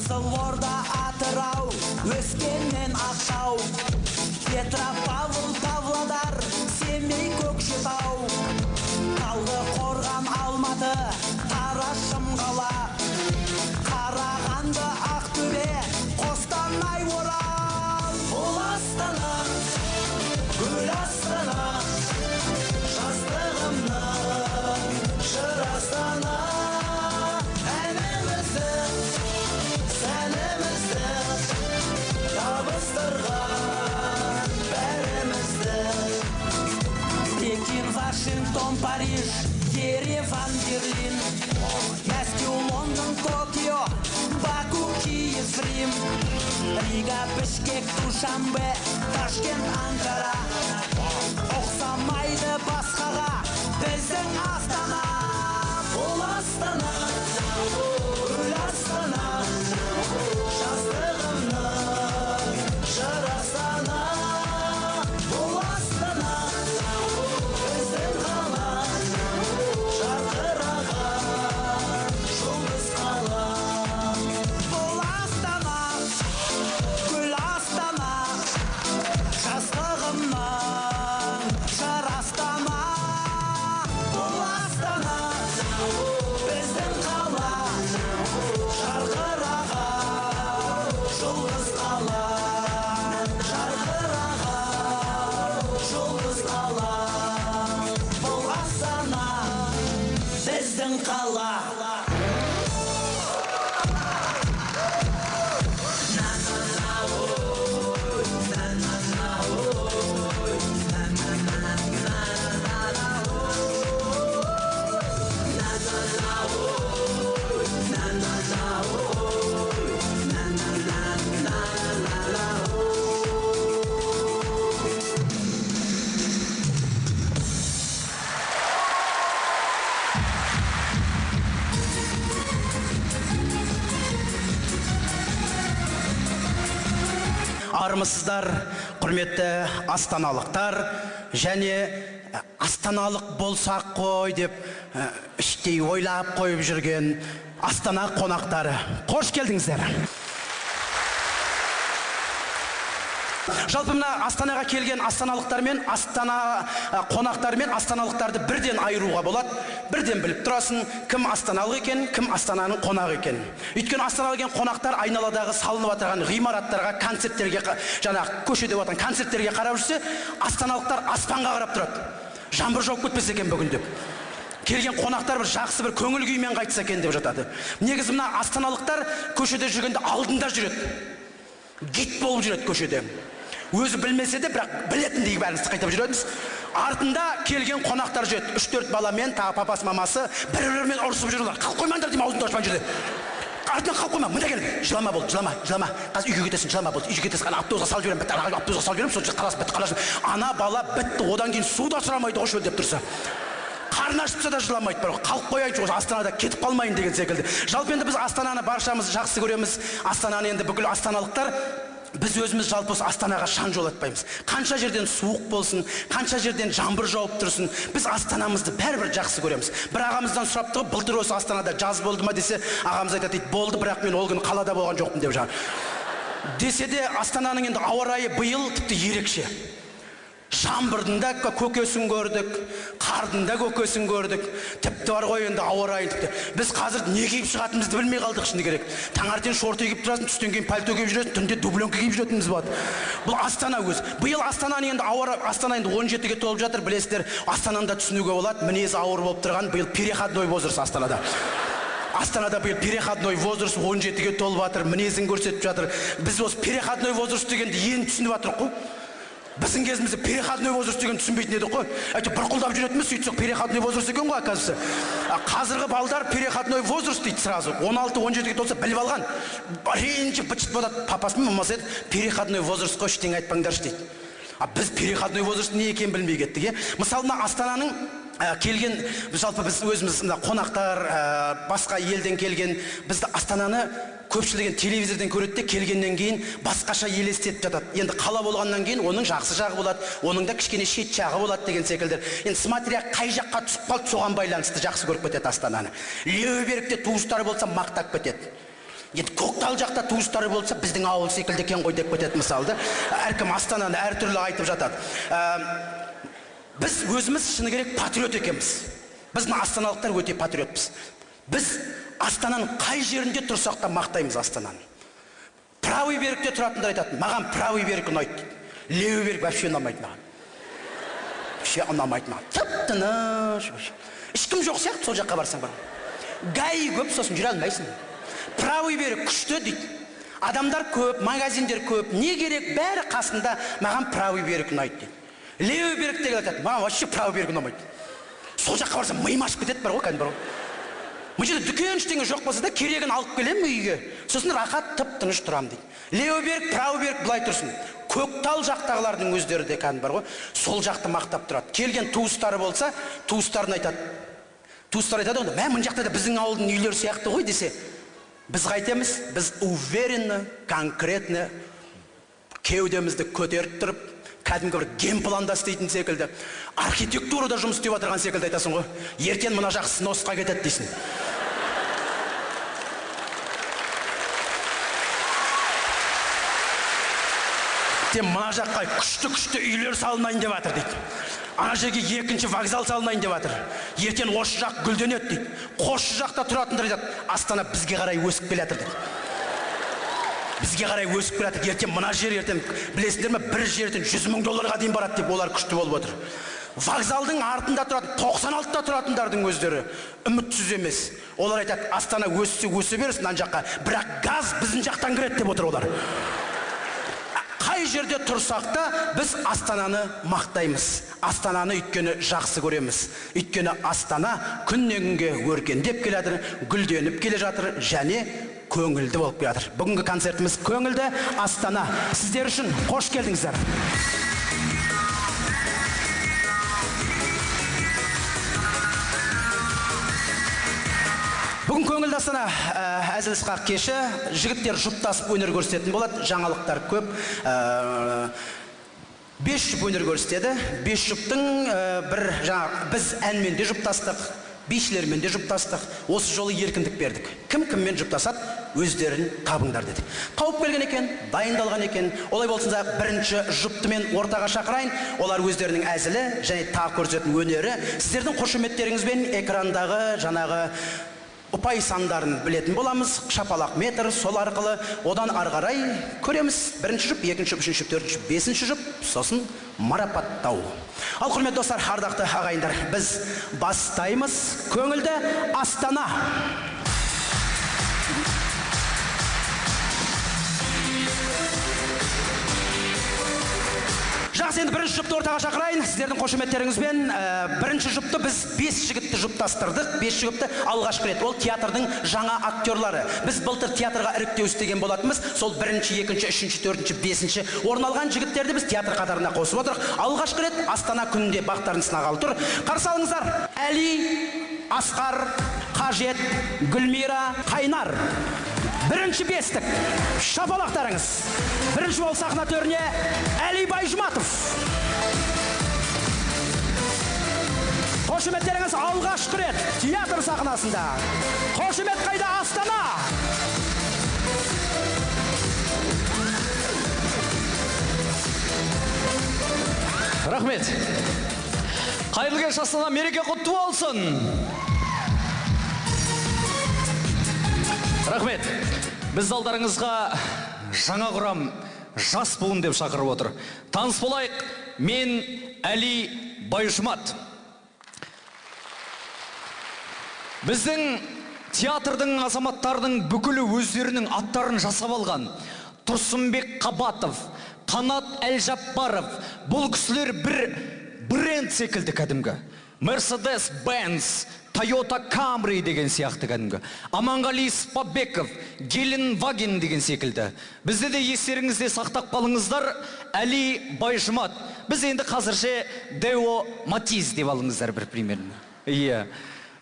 Қызылорда, Атырау, Өскемен, Ақтау, Петропавл, Павлодар, Семей, Көкшетау, Талдықорған, Алматы, Қарашым қала, Қарағанды, Ақтөбе, Қостанай, Орал. Бұл Астана, гүл Астана, жастығымның жыр Астана. Әнімізді, сәнімізді табыстырған бәрімізді. Пекин, Вашингтон, Париж, Ереван, Берлин, Мәскеу, Лондон, Токио, Баку, Киев, Рим, Рига, Бішкек, Душанбе, Ташкент, Анкара. Ұқсамайды басқаға біздің Астана. Бұл Астана, гүл Астана, жастығымның жыр Астана. Бұл Астана, біздің қала, жарқыраған жұлдыз қала. Бұл Астана, гүл Астана, жастығымның жыр Астана. Бұл Астана, біздің қала, жарқыраған жұлдыз қала. Жарқыраған жұлдыз қала. Бұл Астана, біздің қала. Армысыздар, құрметті астаналықтар, және астаналық болсақ қой деп іштей ойлап қойып жүрген Астана қонақтары. Қош келдіңіздер. Жалпы мына Астанаға келген астаналықтар мен Астана қонақтары мен астаналықтарды бірден айыруға болады. Бірден біліп тұрасың, кім астаналық екен, кім Астананың қонағы екен. Өйткені астаналық екен қонақтар айналадағы салынып отырған ғимараттарға, концерттерге, жаңағы көшеде отырған концерттерге қарап жүрсе, астаналықтар аспанға қарап тұрады. Жаңбыр жауып кетпесе екен бүгін деп. Келген қонақтар бір жақсы бір көңіл күймен қайтса екен деп жатады. Негізі мына астаналықтар көшеде жүргенде алдында жүреді. Гид болып жүреді көшеде. Өзі білмесе де, бірақ білетіндей бәріміз қайтап жүреміз. Артында келген қонақтар жүреді. 3-4 баламен, тағы папасы, мамасы бір-бірімен ұрысып жүрулер. Қалып қоймаңдар деймін, аузыңды ашпай жүрді. Артынан қалып қойма, мында кел. Жылама болды, жылама. Қазір үйге кетесің, жылама болды. Үйге кетесің, ана автобусқа салып жіберем, бітті. Автобусқа салып жіберем, сонша қаласың, бітті, қаласың. Ана бала бітті, одан кейін су да сұрамайды, ғой шөлдеп тұрса. Қарны ашса да жыламайды, бірақ қалып қояйыншы, осы Астанада кетіп қалмайын деген секілді. Жалпы енді біз Астананы баршамыз жақсы көреміз. Астананы енді бүкіл астаналықтар біз өзіміз жалпы осы Астанаға шаң жолатпаймыз. Қанша жерден суық болсын, қанша жерден жаңбыр жауып тұрсын, біз Астанамызды бәрібір жақсы көреміз. Бір ағамыздан сұрапты ғой, былтыр осы Астанада жаз болды ма десе, ағамыз айтады, болды, бірақ мен ол күні қалада болған жоқпын деп жаңа. Десе де Астананың енді ауа райы биыл тіпті ерекше. Жаңбырдың да көкесін көрдік, қардың да көкесін көрдік. Тіпті бар ғой енді ауа райын тіпті. Біз қазір не киіп шығатынымызды білмей қалдық шыны керек. Таңертең шорты киіп тұрасың, түстен кейін пальто киіп жүресің, түнде дубленка киіп жүретініміз болады. Бұл Астана өзі. Биыл Астананың енді Астана енді 17-ге толып жатыр, білесіздер. Астананы да түсінуге болады. Мінезі ауыр болып тұрған биыл переходной возраст Астанада. Астанада биыл переходной возраст 17-ге толып жатыр, мінезін көрсетіп жатыр. Біз осы переходной возраст дегенді енді түсініп жатырық қой. Біздің кезімізде переходной возраст деген түсінбейтін едік қой. Әйтеуір бұрқылдап жүретініміз, сөйтсек переходной возраст екен ғой, оказывается. Қазіргі балдар переходной возраст дейді сразу. 16-17-ге толса біліп алған. Ренжіп бытшыт болады, папасы мен мамасы еді, переходной возраст қой, ештеңе айтпаңдаршы дейді. Біз переходной возраст не екенін білмей кеттік. Мысалы мына Астананың келген, жалпы біз өзіміз қонақтар, басқа елден келген, бізді Астананы көпшілігі телевизордан көреді де, келгеннен кейін басқаша елестетіп жатады. Енді қала болғаннан кейін оның жақсы жағы болады, оның да кішкене шет жағы болады деген секілді. Енді смотря қай жаққа түсіп қалды, соған байланысты жақсы көріп кетеді Астананы. Левый беректе туыстары болса мақтап кетеді. Енді Көктал жақта туыстары болса, біздің ауыл секілді екен ғой деп кетеді мысалы да. Әркім Астананы әртүрлі айтып жатады. Біз өзіміз шыны керек патриот екенбіз. Біз астаналықтар өте патриотпыз. Біз Астананың қай жерінде тұрсақ та мақтаймыз Астананы. Правый берікте тұратындар айтады, маған правый берік ұнайды дейді. Левый берік вообще ұнамайды маған. Вообще ұнамайды маған. Тып-тыныш. Ешкім жоқ сияқты сол жаққа барсаң бар. Гаи көп, сосын жүре алмайсың. Правый берік күшті дейді. Адамдар көп, магазиндер көп, не керек, бәрі қасында, маған правый берік ұнайды дейді. Левый беріктегі айтады, маған вообще правый берік ұнамайды. Сол жаққа барсам миым ашып кетеді бар ғой, кәдімгі бар ғой. Бұл жерде дүкен ештеңе жоқ болса да керегін алып келемін үйге. Сосын рахат тып-тыныш тұрамын дейді. Левый берік, правый берік былай тұрсын. Көктал жақтағылардың өздері де кәдімгі бар ғой, сол жақты мақтап тұрады. Келген туыстары болса, туыстарын айтады. Туыстар айтады, онда, мына жақта да біздің ауылдың үйлері сияқты ғой десе, біз қайтеміз? Біз уверенно, конкретно кеудемізді көтеріп тұрып, кәдімгі бір генпланда істейтін секілді, архитектурада жұмыс істеп отырған секілді айтасың ғой. Ертең мына жақ сносқа кетеді дейсің. Мына жаққа күшті үйлер салынайын деп жатыр дейді. Ана жерге екінші вокзал салынайын деп жатыр. Ертең осы жақ гүлденеді дейді. Қосшы жақта тұратындар айтады, Астана бізге қарай өсіп келе жатыр дейді. Бізге қарай өсіп келе жатыр. Ертең мына жер ертең білесіңдер ме, бір жерден $100,000-ға дейін барады деп олар күшті болып отыр. Вокзалдың артында тұратын, 96-та тұратындардың өздері үмітсіз емес. Олар айтады, Астана өссе өсе берсін ана жаққа, бірақ газ біздің жақтан кіреді деп отыр олар. Қай жерде тұрсақ та біз Астананы мақтаймыз. Астананы өйткені жақсы көреміз. Өйткені Астана күннен күнге өркендеп келе жатыр, гүлденіп келе жатыр және көңілді болып келе жатыр. Бүгінгі концертіміз көңілді Астана. Сіздер үшін қош келдіңіздер. Бүгін көңілді Астана әзіл-сықақ кеші, жігіттер жұптасып өнер көрсететін болады, жаңалықтар көп. 5 жұп өнер көрсетеді. 5 жұптың біз әнмен де жұптастық, бишілермен де жұптастық. Осы жолы еркіндік бердік. Кім-кіммен жұптасады, өздерін табыңдар деді. Тауып келген екен, дайындалған екен. Олай болсынса, бірінші жұптымен ортаға шақырайын. Олар өздерінің әзілі және тағы көрсететін өнері. Сіздердің қошеметтеріңізбен экрандағы жаңағы ұпай сандарын білетін боламыз, шапалақ метр, сол арқылы одан арғарай көреміз. Бірінші жұп, екінші жұп, үшінші жұп, төртінші жұп, бесінші жұп, сосын марапаттау. Ал құрметті достар, ардақты ағайындар, біз бастаймыз көңілді Астана. Жақсы, енді бірінші жұпты ортаға шақырайын. Сіздердің қошеметтеріңізбен бірінші жұпты біз 5 жігітті жұптастырдық. 5 жігітті алғашқы рет. Ол театрдың жаңа актерлары. Біз былтыр театрға іріктеу істеген болатынбыз. Сол бірінші, екінші, үшінші, төртінші, бесінші орын алған жігіттерді біз театр қатарына қосып отырық. Алғашқы рет Астана күнінде бақтарын сынағалы тұр. Қарсы алыңыздар. Әли, Асқар, Қажет, Гүлмира, Қайнар. Бірінші бестік, шапалақтарыңыз. Бірінші бол сахна төріне Әли Байжұматов. Қошеметтеріңіз алғашқы рет театр сахнасында. Қошемет қайда Астана? Рахмет. Қайырлы кеш Астана, мереке құтты болсын. Рахмет. Біз залдарыңызға жаңа құрам жас буын деп шақырып отыр. Таныс болайық, мен Әли Байжұмат. Біздің театрдың азаматтардың бүкілі өздерінің аттарын жасап алған. Тұрсынбек Қабатов, Қанат Әлжаппаров, бұл кісілер бір бренд секілді кәдімгі. Mercedes-Benz, Toyota Camry деген сияқты кәдімгі. Аманғали Спабеков, Геленваген деген секілді. Бізді де естеріңізде сақтап қалыңыздар, Әли Байжұмат. Біз енді қазірше Део Матиз деп алыңыздар бір примерно. Иә.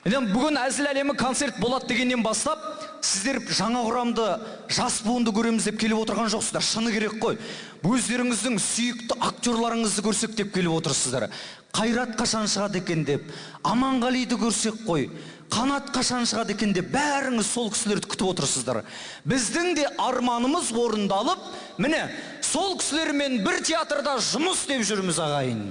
Бүгін әзіл әлемі концерт болады дегеннен бастап, сіздер жаңа құрамды жас буынды көреміз деп келіп отырған жоқсыздар. Шыны керек қой. Өздеріңіздің сүйікті актерларыңызды көрсек деп келіп отырсыздар. Қайрат қашан шығады екен деп, Аманғалиді көрсек қой. Қанат қашан шығады екен деп бәріңіз сол кісілерді күтіп отырсыздар. Біздің де арманымыз орындалып, міне сол кісілермен бір театрда жұмыс істеп жүрміз ағайын.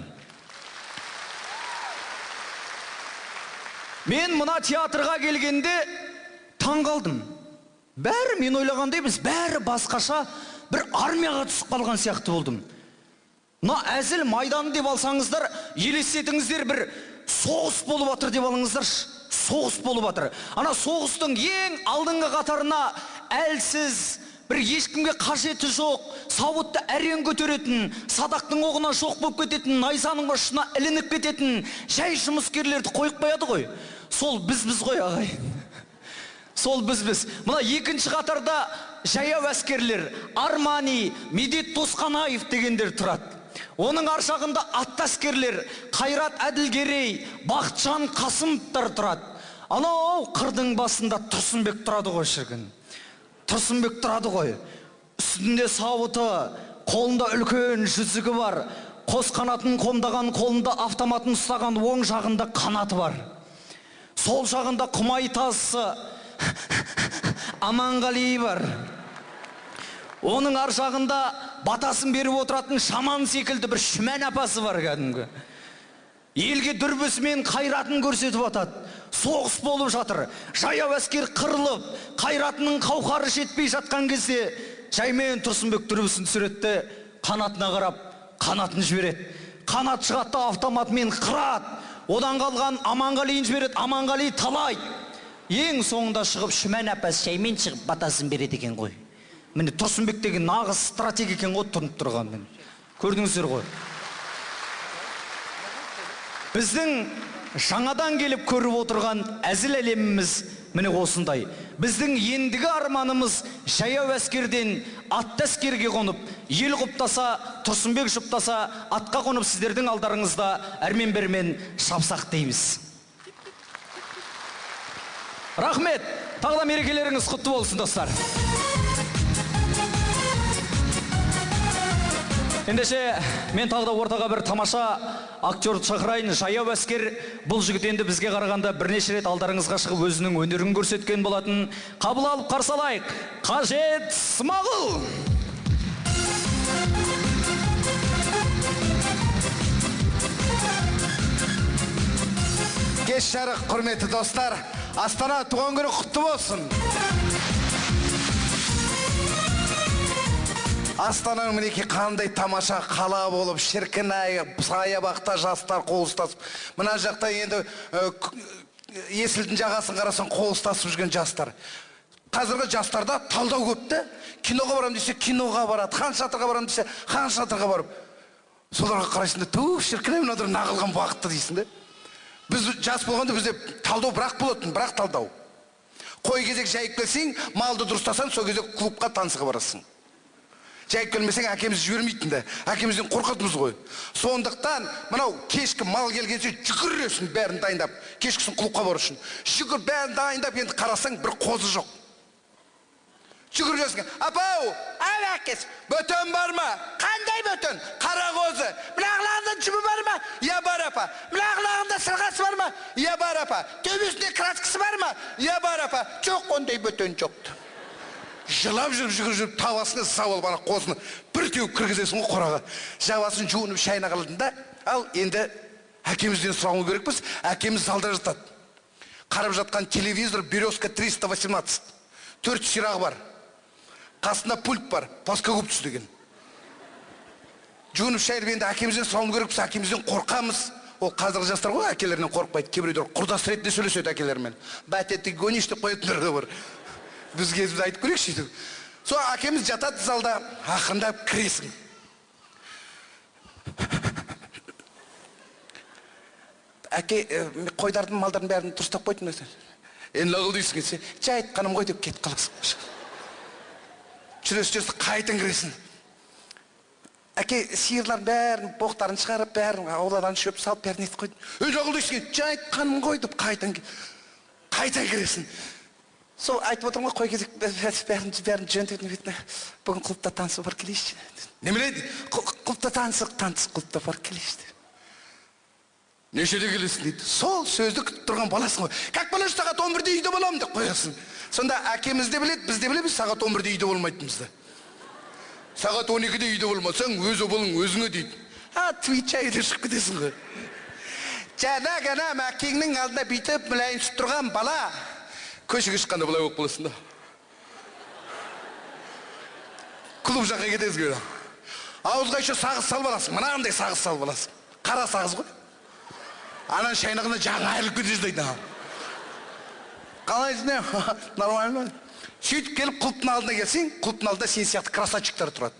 Мен мына театрға келгенде таң қалдым. Бәрі мен ойлағандай біз бәрі басқаша бір армияға түсіп қалған сияқты болдым. Мына әзіл майданы деп алсаңыздар, елестетіңіздер бір соғыс болып жатыр деп алыңыздар. Соғыс болып жатыр. Ана соғыстың ең алдыңғы қатарына әлсіз, бір ешкімге қажеті жоқ, сауытты әрең көтеретін, садақтың оғына жоқ болып кететін, найзаның башына ілініп кететін жай жұмыскерлерді қойып қояды ғой. Сол біз ғой ағайын. Сол біз. Мына екінші қатарда жаяу әскерлер, Армани, Медет Тосқанаев дегендер тұрады. Оның аршағында атты әскерлер, Қайрат Әділгерей, Бақытжан Қасымовтар тұрады. Анау қырдың басында Тұрсынбек тұрады ғой шіркін. Тұрсынбек тұрады ғой. Үстінде сауыты, қолында үлкен жүзігі бар. Қос қанатын қомдаған, қолында автоматын ұстаған, оң жағында қанаты бар. Сол жағында Құмайтасы, Аманғали бар. Оның ар жағында батасын беріп отыратын шаман секілді бір Шүмән апасы бар кәдімгі. Елге дүрбісімен қайратын көрсетіп атады. Соғыс болып жатыр. Жаяу әскер қырылып, қайратының қауқары жетпей жатқан кезде жаймен Тұрсынбек дүрбісін түсіретті, қанатына қарап, қанатын жібереді. Қанат шығатты автоматымен қырады. Одан қалған Аманғалиін жібереді, Аманғали талайды. Ең соңында шығып Шүмән апасы жаймен шығып батасын береді екен ғой. Міне Тұрсынбек деген нағыз стратег екен ғой тұрып тұрған. Міне көрдіңіздер ғой. Біздің жаңадан келіп көріп отырған әзіл әлеміміз міне осындай. Біздің ендігі арманымыз жаяу әскерден атты әскерге қонып, ел құптаса, Тұрсынбек жұптаса, атқа қонып сіздердің алдарыңызда әрмен-бермен шапсақ дейміз. Рахмет. Тағы да мерекелеріңіз құтты болсын, достар. Ендеше, мен тағы да ортаға бір тамаша актерді шақырайын. Жаяу әскер бұл жігіт енді бізге қарағанда бірнеше рет алдарыңызға шығып өзінің өнерін көрсеткен болатын. Қабыл алып қарсы алайық. Қажет Смағұл. Кеш жарық, құрметті достар. Астана туған күні құтты болсын. Астананың мінеки қандай тамаша қала болып, шіркін саябақта жастар қол ұстасып. Мына жақта енді есілдің жағасын қарасын қол ұстасып жүрген жастар. Қазіргі жастарда талдау көпті. Киноға барам десе, киноға барады. Хан шатырға барам десе, хан шатырға барып. Соларға қарайсың да, шіркін мынадар нағылған бақытты дейсің де. Біз жас болғанда бізде талдау бірақ болатын, бірақ талдау. Қой кезек жайып келсең, малды дұрыстасаң, сол кезек клубқа танысыға барасың. Жайып келмесең, әкеміз жібермейтін де, әкемізден қорқатымыз ғой. Сондықтан, мынау кешкі мал келгенше жүгіресің бәрін дайындап, кешкісін клубқа бару үшін. Жүгір бәрін дайындап, енді қарасаң бір қозы жоқ. Жүгіресің, апау, әкес, бөтен бар ма? Қандай бөтен? Қара қозы. Мынағылағында жүбі бар ма? Я бар апа. Мынағылағында сырғасы бар ма? Я бар апа. Төбесінде краскасы бар ма? Я бар апа. Жоқ, ондай бөтен жоқты. Жылап жүріп, тавасына сауал бана қозыны бір теуіп кіргізесің ғой қораға. Жабасын жуынып шайына қалдында, ал енді әкемізден сұрауы керекпіз. Әкеміз залда жатады. Қарап жатқан телевизор Березка 318. 4 ширағы бар. Қасында пульт бар, плоскогуб деген. Жуынып шайып енді әкемізден сұрауы керекпіз. Әкемізден қорқамыз. Ол қазіргі жастар ғой, әкелерінен қорқпайды. Кейбіреулер құрдас ретінде сөйлеседі әкелермен. Бәтетті гониш деп қоятындар да бар. Бізге айтып көрейік сөйтіп. Сол әкеміз жатады залда, ақырындап кіресің. Әке, қойдардың, малдардың бәрін дұрыстап қойдым өсін. Енді лағыл дейсің кетсе, жай айтқаным ғой деп кетіп қаласың. Жүресі қайтын кіресің. Әке, сиырлар бәрін, боқтарын шығарып, бәрін ауладан шөп салып, бәрін етіп қойдым. Лағыл дейсің, жай айтқаным ғой деп қайтын кіресің. Сол айтып отырмын ғой, қой кезек бәрін жөндеудің бетіне. Бүгін клубта танысы бар келейші. Немелейді? Клубта танысы клубта бар келейші. Нешеде келесің дейді. Сол сөзді күтіп тұрған баласың ғой. Как балаш сағат 11-де үйде боламын деп қоясың. Сонда әкеміз де біледі, біз де білеміз, сағат 11-де үйде болмайтынымызды. Сағат 12-де үйде болмасаң, өзі болың өзіңе дейді. Твичай де шығып кетесің ғой. Жаңа ғана әкеңнің алдында бүйтіп мүлайын түсіп тұрған бала көшеге шыққанда былай болып қаласың да. Клуб жаққа кетесің ғой. Ауызға еще сағыз салып аласың, мынандай сағыз салып аласың. Қара сағыз ғой. Анан шайнағында жаңа айырылып кете жаздайды. Қалайсың? Нормально. Сөйтіп келіп құлыптың алдына келсең, құлыптың алдында сен сияқты красавчиктар тұрады.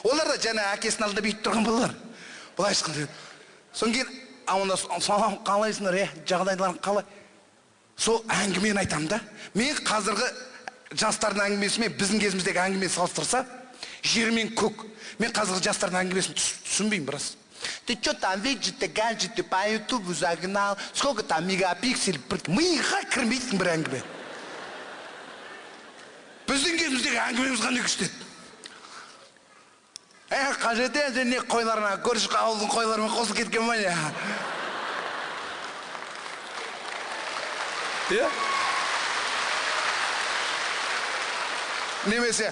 Олар да жаңа әкесінің алдында бүйтіп тұрған балалар. Былай шыққан. Содан кейін салам, қалайсыңдар, жағдайларың қалай? Сол әңгімені айтамын да. Мен қазіргі жастардың әңгімесімен біздің кезіміздегі әңгімені салыстырса, жер мен көк. Мен қазіргі жастардың әңгімесін түсінбеймін біраз. Ты что там видишь, ты гаджет, ты по ютубу загнал, сколько там мегапиксель, миға кірмейтін бір әңгіме. Біздің кезіміздегі әңгімеміз қандай күшті. Қажет енді не қойларына, көрші ауылдың қойларымен қосылып кеткен ба не? Немесе,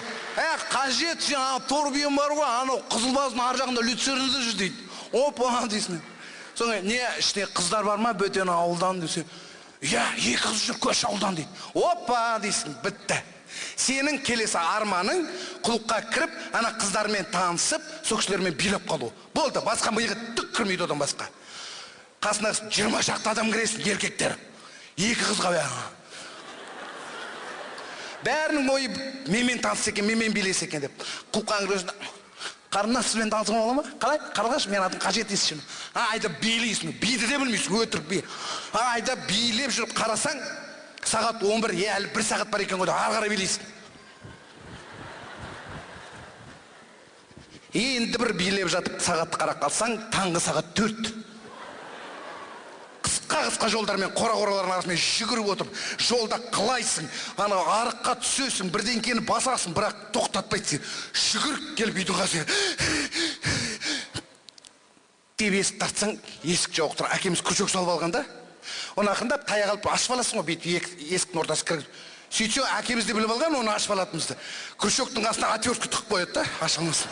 қажет сен торбиен бар ғой, анау Қызылбаздың ар жағында Люцернде жүр дейді. Опа дейсің. Соңғы не іште қыздар бар ма бөтен ауылдан десе, екі қыз жүр көш ауылдан дейді. Опа дейсің, бітті. Сенің келесі арманың құлыққа кіріп, ана қыздармен танысып, сол кісілермен билеп қалу. Болды, басқа миға түк кірмейді одан басқа. Қасына 20 шақты адам кіресің, еркектер. Екі қызға бәрінің ойы менмен таныс екен, менмен билес екен деп. Құлыққан кіресін, қарынас сізбен танысың ола ма? Қалай? Қарғаш, мен атын қажет есішін. Айда билейсің, биді де білмейсің, өтірік бей. Айда билеп жүріп қарасаң, сағат 11, әлі 1 сағат бар екен қойда, арғара билейсің. Енді бір билеп жатып сағатты қарап қалсаң, таңғы сағат 4. Қысқа жолдармен, қора-қоралардың арасымен жүгіріп отырып, жолда қылайсың, ана арыққа түсесің, бірдеңкені басасың, бірақ тоқтатпайсың. Жүгіріп келіп үйдің қасына. Деп есік тартсаң, есік жоқ тұр. Әкеміз күршек салып алғанда, оны ақындап таяқ алып ашып аласың ғой, бүйтіп есіктің ортасы кіргізіп. Сөйтсе, әкеміз де біліп алған, оны ашып алатынымызды. Күршектің қасына отвертка тығып қояды да, аша алмасын.